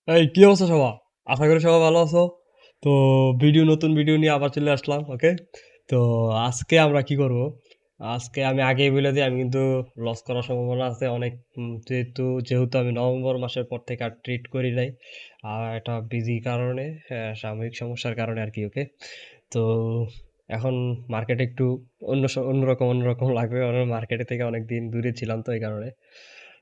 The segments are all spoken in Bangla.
এই কি অবস্থা সবার? আশা করি সবাই ভালো আছো। তো নতুন ভিডিও নিয়ে আবার চলে আসলাম। ওকে, তো আজকে আমরা কি করব? আজকে আমি আগেই বলে দিই, আমি কিন্তু লস করার সম্ভাবনা আছে অনেক। যেহেতু আমি নভেম্বর মাসের পর থেকে আর ট্রিট করি নাই, একটা বিজি কারণে, সাময়িক সমস্যার কারণে আর কি। ওকে, তো এখন মার্কেটে একটু অন্যরকম লাগবে, মার্কেটে থেকে অনেক দিন দূরে ছিলাম তো এই কারণে।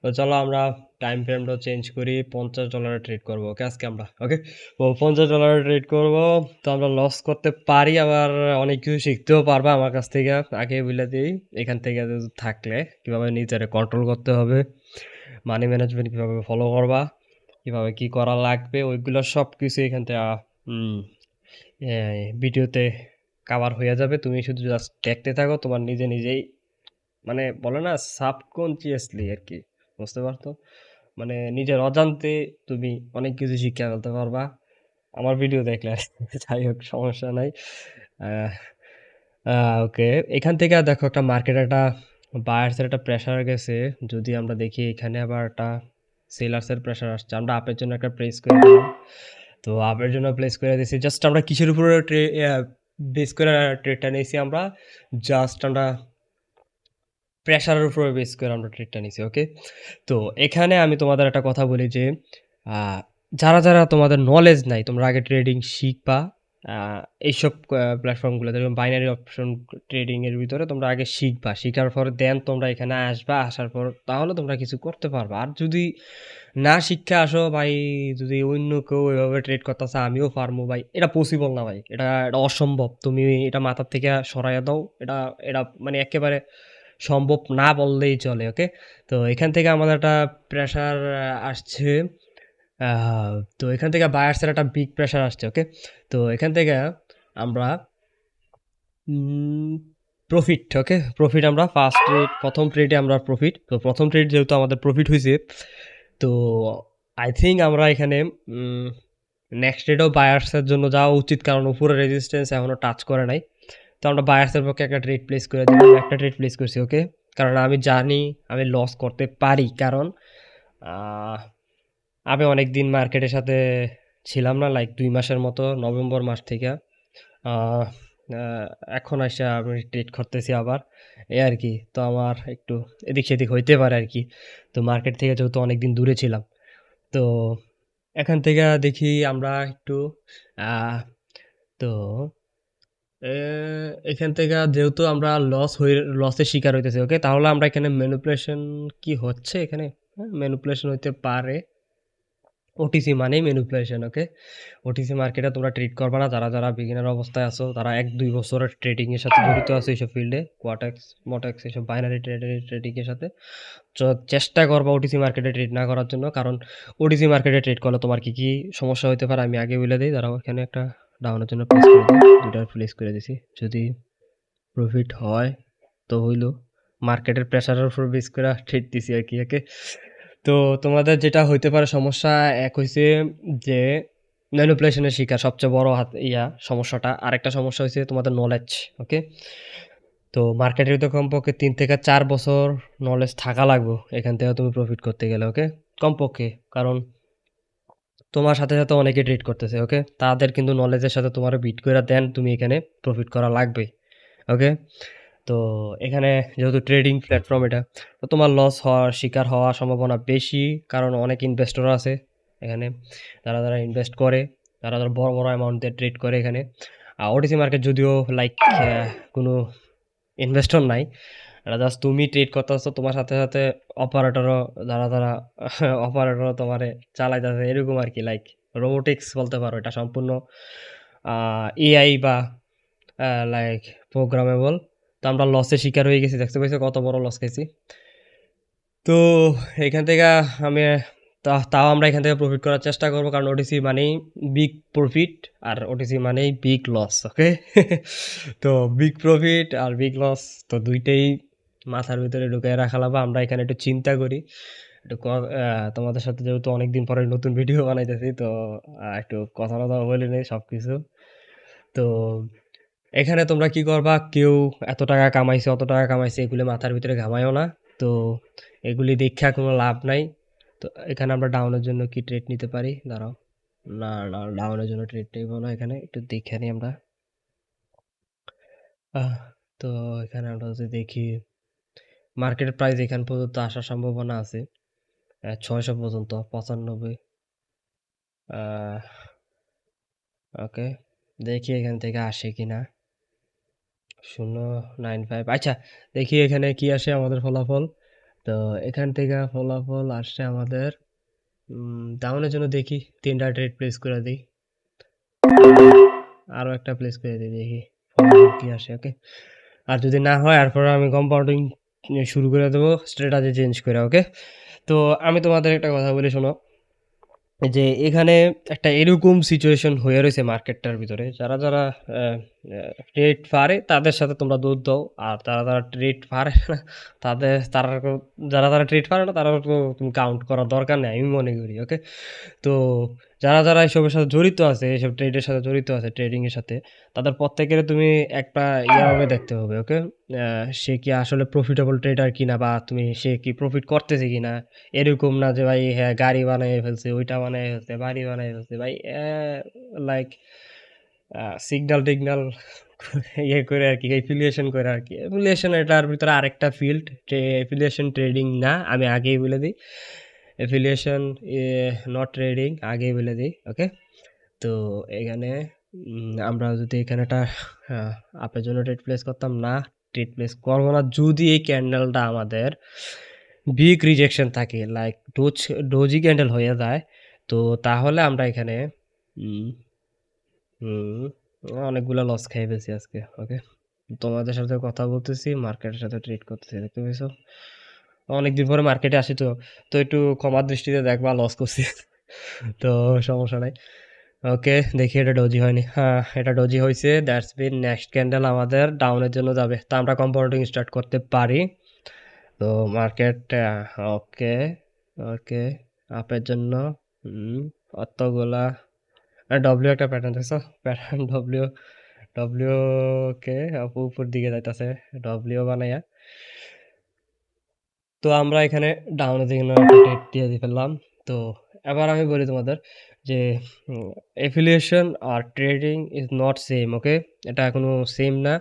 তো চলো আমরা টাইম ফ্রেমটা চেঞ্জ করি, $50 ট্রেড করবো। ওকে, আজকে আমরা ওকে ও $50 ট্রেড করব। তো আমরা লস করতে পারি, আবার অনেক কিছু শিখতেও পারবা আমার কাছ থেকে। আগে বলে দিই, এখান থেকে থাকলে কিভাবে নিজের কন্ট্রোল করতে হবে, মানি ম্যানেজমেন্ট কিভাবে ফলো করবা, কিভাবে কি করা লাগবে, ওইগুলো সব কিছু এখান থেকে ভিডিওতে কাভার হয়ে যাবে। তুমি শুধু জাস্ট দেখতে থাকো, তোমার নিজেই মানে বলে না, সাবকনসিয়াসলি আর কি, বুঝতে পারতো? মানে নিজের অজান্তে তুমি অনেক কিছু শিক্ষা ফেলতে পারবা আমার ভিডিও দেখলে আর কি। যাই হোক, সমস্যা নাই। আহ, ওকে, এখান থেকে দেখো একটা মার্কেট, একটা বায়ার্সের একটা প্রেশার গেছে। যদি আমরা দেখি এখানে আবার একটা সেলার্সের প্রেশার আসছে, আমরা আপের জন্য একটা প্লেস করে দিলাম। তো আপের জন্য প্লেস করে দিয়েছি, জাস্ট আমরা কিসের উপরে বেস করে ট্রেডটা নিয়েছি আমরা, জাস্ট আমরা প্রেশারের উপরে বেস করে আমরা ট্রেডটা নিছি। ওকে, তো এখানে আমি তোমাদের একটা কথা বলি যে আহ, যারা তোমাদের নলেজ নাই, তোমরা আগে ট্রেডিং শিখবা। এইসব প্ল্যাটফর্মগুলোতে বাইনারি অপশন ট্রেডিং এর ভিতরে তোমরা আগে শিখবা, শিখার পর দেন তোমরা এখানে আসবা, আসার পর তাহলে তোমরা কিছু করতে পারবা। আর যদি না শিক্ষা আসো ভাই, যদি অন্য কেউ এভাবে ট্রেড করতেছে আমিও পারবো ভাই, এটা পসিবল না ভাই, এটা অসম্ভব। তুমি এটা মাথার থেকে সরাইয়া দাও, এটা মানে একেবারে সম্ভব না বললেই চলে। ওকে, তো এখান থেকে আমাদের একটা প্রেশার আসছে। তো এখান থেকে বায়ার্সের একটা বিগ প্রেশার আসছে। ওকে, তো এখান থেকে আমরা প্রফিট, ওকে, প্রফিট আমরা ফার্স্ট ট্রেড, প্রথম ট্রেডে আমরা প্রফিট। তো প্রথম ট্রেড যেহেতু আমাদের প্রফিট হয়েছে, তো আই থিঙ্ক আমরা এখানে নেক্সট ট্রেডও বায়ার্সের জন্য যাওয়া উচিত, কারণ উপরে রেজিস্ট্যান্স এখনও টাচ করে নাই। তো আমরা বায়ার্সের পক্ষে একটা ট্রেড প্লেস করে দিলাম, একটা ট্রেড প্লেস করছি। ওকে, কারণ আমি জানি আমি লস করতে পারি, কারণ আহ, আমি অনেক দিন মার্কেটের সাথে ছিলাম না, লাইক 2 মাসের মতো, নভেম্বর মাস থেকে। আহ, আহ, এখন আসা আমি ট্রেড করতেছি আবার, এই আর কি। তো আমার একটু এদিক সেদিক হইতে পারে আর কি। তো মার্কেট থেকে যেহেতু অনেক দিন দূরে ছিলাম, তো এখান থেকে দেখি আমরা একটু আহ, তো এখান থেকে যেহেতু আমরা লসের শিকার হইতেছি, ওকে, তাহলে আমরা এখানে ম্যানিপুলেশন কি হচ্ছে এখানে, ম্যানিপুলেশন হইতে পারে। ওটিসি মানেই ম্যানিপুলেশন। ওকে, ওটিসি মার্কেটে তোমরা ট্রেড করবে না, যারা বিগিনার অবস্থায় আছো, তারা 1-2 বছরের ট্রেডিং এর সাথে জড়িত আছে এইসব ফিল্ডে, কোয়াটেক্স মোটেক্স এইসব বাইনারি ট্রেডিং এর সাথে। তো চেষ্টা করবা ওটিসি মার্কেটে ট্রেড না করার জন্য, কারণ ওটিসি মার্কেটে ট্রেড করলে তোমার কি কি সমস্যা হতে পারে আমি আগে বলে দিই। দাঁড়াও, এখানে একটা ডাউনের জন্য প্লেস করে দিই, দুইটা প্লেস করে দিছি। যদি প্রফিট হয় তো হইলো, মার্কেটের প্রেসারের উপর বেস করে ট্রেড দিছি আর কি। ওকে, তো তোমাদের যেটা হইতে পারে সমস্যা, এক হইছে যে ম্যানিপুলেশনের শিকার, সবচেয়ে বড় হাত সমস্যাটা। আরেকটা সমস্যা হয়েছে তোমাদের নলেজ। ওকে, তো মার্কেটের তো কমপক্ষে 3 থেকে 4 বছর নলেজ থাকা লাগবে এখান থেকে তুমি প্রফিট করতে গেলে। ওকে, কমপক্ষে, কারণ তোমার সাথে সাথে অনেকে ট্রেড করতেছে। ওকে, তাদের কিন্তু নলেজের সাথে তোমার বিট করে দেন, তুমি এখানে প্রফিট করা লাগবে। ওকে, তো এখানে যেহেতু ট্রেডিং প্ল্যাটফর্ম এটা, তো তোমার লস হওয়ার শিকার হওয়ার সম্ভাবনা বেশি, কারণ অনেক ইনভেস্টর আছে এখানে, যারা ইনভেস্ট করে, যারা বড় বড় অ্যামাউন্ট দিয়ে ট্রেড করে এখানে। ওটিসি মার্কেট যদিও লাইক কোনো ইনভেস্টর নাই, এটা জাস্ট তুমি ট্রেড করতেছো, তোমার সাথে সাথে অপারেটরও, যারা অপারেটরও তোমারে চালাইতেছে, এরকম আর কি। লাইক রোবোটিক্স বলতে পারো, এটা সম্পূর্ণ এআই বা লাইক প্রোগ্রামেবল। তো আমরা লসের শিকার হয়ে গেছি, দেখতে পাইছো কত বড় লস খাইছি। তো এখান থেকে আমি তাও আমরা এখান থেকে প্রফিট করার চেষ্টা করবো, কারণ ওটিসি মানেই বিগ প্রফিট, আর ওটিসি মানেই বিগ লস। ওকে, তো বিগ প্রফিট আর বিগ লস, তো দুইটাই মাথার ভিতরে ঢুকে রাখা লাগবে। আমরা এখানে একটু চিন্তা করি, একটু তোমাদের সাথে যেহেতু অনেকদিন পরে নতুন ভিডিও বানাইতেছি, তো একটু কথা টথা বলে নেই সব কিছু। তো এখানে তোমরা কি করবা, কেউ এত টাকা কামাইছে অত টাকা কামাইছে এগুলি মাথার ভিতরে ঘামায়ও না। তো এগুলি দেখা কোনো লাভ নাই। তো এখানে আমরা ডাউনের জন্য কি ট্রেড নিতে পারি? দাঁড়াও। না, না ডাউনের জন্য ট্রেড নেব না এখানে। একটু দেখে নিই আমরা। আহ তো এখানে আমরা যদি দেখি মার্কেট প্রাইস এখান পর্যন্ত আসার সম্ভাবনা আছে। ৬০০ পর্যন্ত ৯৫। আহ ওকে। দেখি এখান থেকে আসে কিনা। 0.95 আচ্ছা দেখি এখানে কি আসে আমাদের ফলাফল। তো এখান থেকে ফলাফল আসছে আমাদের ডাউনের জন্য দেখি ৩টা ট্রেড প্লেস করে দিই। আরো একটা প্লেস করে দিই দেখি ফলাফল কি আসে। ওকে। আর যদি না হয় এরপর আমি কম্পাউন্ডিং শুরু করে দেবো স্ট্র্যাটেজি চেঞ্জ করে। ওকে। তো আমি তোমাদের একটা কথা বলি শোনো, যে এখানে একটা এরকম সিচুয়েশন হয়ে রয়েছে মার্কেটটার ভিতরে, যারা যারা ট্রেড পারে তাদের সাথে তোমরা দৌড় দাও, আর যারা যারা ট্রেড পারে না তাদের যারা যারা ট্রেড পারে না তারা তুমি কাউন্ট করার দরকার নেই আমি মনে করি। ওকে। তো যারা যারা এসবের সাথে জড়িত আছে, এসব ট্রেডের সাথে জড়িত আছে, ট্রেডিং এর সাথে, তাদের প্রত্যেকের তুমি একটা ইয়াভাবে দেখতে হবে। ওকে। সে কি আসলে প্রফিটেবল ট্রেডার কিনা, বা তুমি সে কি প্রফিট করতেছে কিনা। এরকম না যে ভাই হ্যাঁ গাড়ি বানাই ফেলছে, ওইটা বানাই ফেলছে, বাড়ি বানাই ফেলছে ভাই, লাইক সিগন্যাল টিগনাল ইয়ে করে আর কি, এফিলিয়েশন করে আর কি। এফিলিয়েশন এটার ভিতরে আরেকটা ফিল্ড, এফিলিয়েশন ট্রেডিং না, আমি আগেই বলে দিই। এফিলিয়েশন নট ট্রেডিং, আগেই বলে দিই। ওকে। তো এখানে আমরা যদি এখানে একটা আপের জন্য ট্রেড প্লেস করতাম না, ট্রেড প্লেস করবো না যদি এই ক্যান্ডেলটা আমাদের বিগ রিজেকশন থাকে, লাইক ডোজি ক্যান্ডেল হয়ে যায়, তো তাহলে আমরা এখানে উম, হুম, অনেকগুলা লস খেয়ে ফেলছি আজকে। ওকে। তোমাদের সাথে কথা বলতেছি, মার্কেটের সাথে ট্রেড করতেছি, দেখতে পেয়েছো? অনেকদিন পরে মার্কেটে আসি, তো তো একটু ক্ষমার দৃষ্টিতে দেখবা, লস করছি। তো সমস্যা নাই। ওকে, দেখি এটা ডোজি হয়নি। হ্যাঁ, এটা ডোজি হয়েছে। দ্যাটস বিন নেক্সট ক্যান্ডেল আমাদের ডাউনের জন্য যাবে, তো আমরা কম্পাউন্ডিং স্টার্ট করতে পারি। তো মার্কেট ওকে, ওকে, আপের জন্য অতগুলা ডব্লিউ একটা প্যাটার্ন দেখছো, প্যাটার্ন ডব্লিউ, ডব্লিউ কে উপর দিকে যাইতেছে, ডব্লিউ বানাইয়া। তো আমরা এখানে ডাউনের দিকে ট্রেড দিয়ে দিয়ে ফেললাম। তো এবার আমি বলি তোমাদের যে এফিলিয়েশন আর trading is not same. Okay. এটা কোনো সেম না।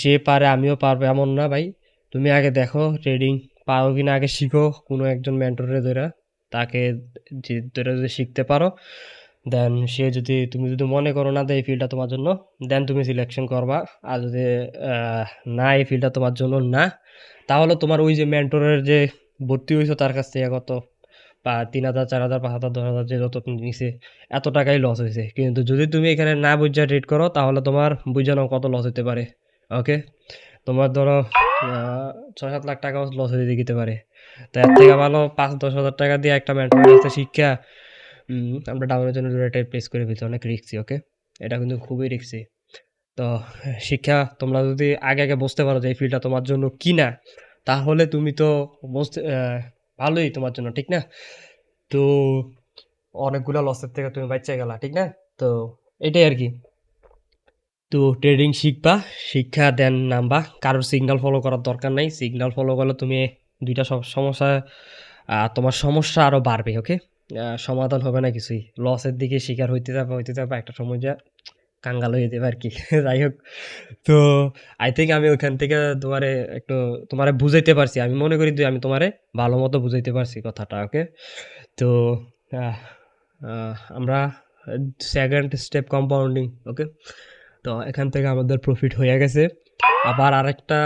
সে পারে আমিও পারবো এমন না ভাই। তুমি আগে দেখো ট্রেডিং পারো কিনা, আগে শিখো কোনো একজন মেন্টরে ধরে, তাকে ধরে যদি শিখতে পারো, দেন সে যদি, তুমি যদি মনে করো না যে এই ফিল্ডটা তোমার জন্য, দেন তুমি সিলেকশন করবা। আর যদি আহ, না এই ফিল্ডটা তোমার জন্য না, তাহলে তোমার ওই যে মেন্টরের যে ভর্তি হয়েছো তার কাছ থেকে কত, বা ৩,০০০, ৪,০০০, ৫,০০০, ১০,০০০, যে যত নিছে, এত টাকাই লস হয়েছে। কিন্তু যদি তুমি এখানে না বুঝা ট্রেড করো, তাহলে তোমার বুঝে নাও কত লস হতে পারে। ওকে। তোমার ধরো ৬-৭ লাখ টাকাও লস হয়ে যেতে পারে। তো এর থেকে ভালো ৫-১০ হাজার টাকা দিয়ে একটা মেন্টরের কাছে শিক্ষা আমরা ডাউনের জন্য ট্রেড প্লেস করে ফেলছি, অনেক রিস্কি। ওকে। এটা কিন্তু খুবই রিস্কি। তো শিক্ষা তোমরা যদি আগে আগে বুঝতে পারো যে এই ফিল্ডটা তোমার জন্য কি না, তাহলে তুমি তো বুঝতে ভালোই তোমার জন্য, ঠিক না? তো অনেকগুলা লসের থেকে তুমি বাচ্চা গেলা, ঠিক না? তো এটাই আর কি। তো ট্রেডিং শিখবা, শিক্ষা দেন নামবা। কারোর সিগন্যাল ফলো করার দরকার নাই। সিগন্যাল ফলো করলে তুমি দুইটা সব সমস্যা, তোমার সমস্যা আরো বাড়বে। ওকে। সমাধান হবে না কিছুই, লসের দিকে শিকার হইতে যাবে একটা সময় যা কাঙ্গাল হয়ে যাবে আর কি। যাই হোক। তো আই থিঙ্ক আমি ওখান থেকে তোমারে একটু তোমারে বুঝাইতে পারছি, আমি মনে করি যে আমি তোমারে ভালো মতো বুঝাইতে পারছি কথাটা। ওকে। তো আমরা সেকেন্ড স্টেপ কম্পাউন্ডিং। ওকে। তো এখান থেকে আমাদের প্রফিট হয়ে গেছে। আবার আরেকটা,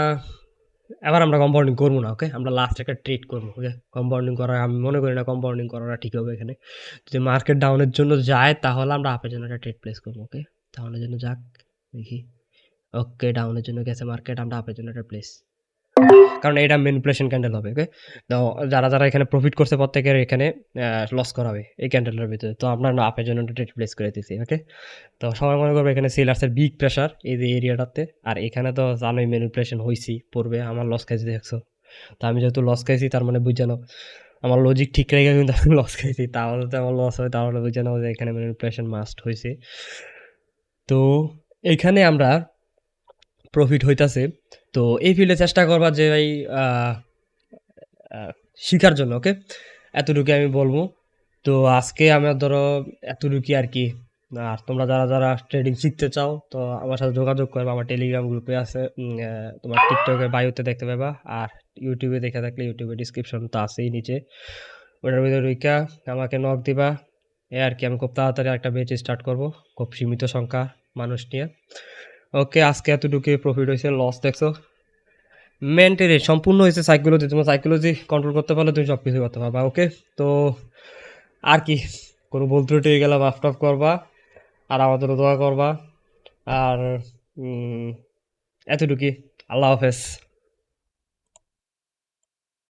এবার আমরা কম্পাউন্ডিং করবো না। ওকে। আমরা লাস্ট একটা ট্রেড করবো। ওকে। কম্পাউন্ডিং করা আমি মনে করি না কম্পাউন্ডিং করাটা ঠিক হবে এখানে। যদি মার্কেট ডাউনের জন্য যায় তাহলে আমরা আপের জন্য একটা ট্রেড প্লেস করবো। ওকে। ডাউনের জন্য যাক, দেখি। ওকে, ডাউনের জন্য গেছে মার্কেট, আমরা আপের জন্য একটা প্লেস, কারণ এটা ম্যানিপুলেশন ক্যান্ডেল হবে। ওকে। তো যারা যারা এখানে প্রফিট করছে প্রত্যেকের এখানে লস করাবে এই ক্যান্ডেলের ভিতরে, তো আমরা আপের জন্য ট্রেড প্লেস করে দিছি। ওকে। তো সবাই মনে করবে এখানে সেলার্সের বিগ প্রেশার এই যে এরিয়াটাতে, আর এখানে তো জানোই ম্যানিপুলেশন হয়েছি পড়বে, আমার লস খাইছি দেখছো। তো আমি যেহেতু লস খাইছি তার মানে বুঝে নাও আমার লজিক ঠিক রেখে কিন্তু আমি লস খাইছি, তাহলে তো আমার লস হয়, তাহলে বুঝে নাও যে এখানে ম্যানিপুলেশন মাস্ট হয়েছে। তো এখানে আমরা প্রফিট হইতাছে। তো এই ফিল্ডে চেষ্টা করবা যে ভাই আহ, আহ, শিখার জন্য। ওকে। এতটুকুই আমি বলবো। তো আজকে আমার ধরো এতটুকুই আর কি। আর তোমরা যারা যারা ট্রেডিং শিখতে চাও তো আমার সাথে যোগাযোগ করবে, আমার টেলিগ্রাম গ্রুপে আছে, তোমার টিকটকে বায়োতে দেখতে পাবা, আর ইউটিউবে দেখে থাকলে ইউটিউবে ডিসক্রিপশন তো আছেই নিচে, ওটার ভিতরে রইকা আমাকে নক দিবা। এ আর কি, আমি খুব তাড়াতাড়ি একটা ব্যাচ স্টার্ট করব, খুব সীমিত সংখ্যা মানুষ নিয়ে। ওকে, আজকে এতটুকুই প্রফিট হয়েছে, লস দেখছো মেন্টালি সম্পূর্ণ হয়েছে সাইকোলজি। তোমার সাইকোলজি কন্ট্রোল করতে পারলে তুমি সব কিছু করতে পারবা। ওকে, তো আর কি, কোনো ভুল ত্রুটি হয়ে গেলে মাফ টাফ করবা, আর আমাদেরও দোয়া করবা। আর এতটুকুই। আল্লাহ হাফেজ।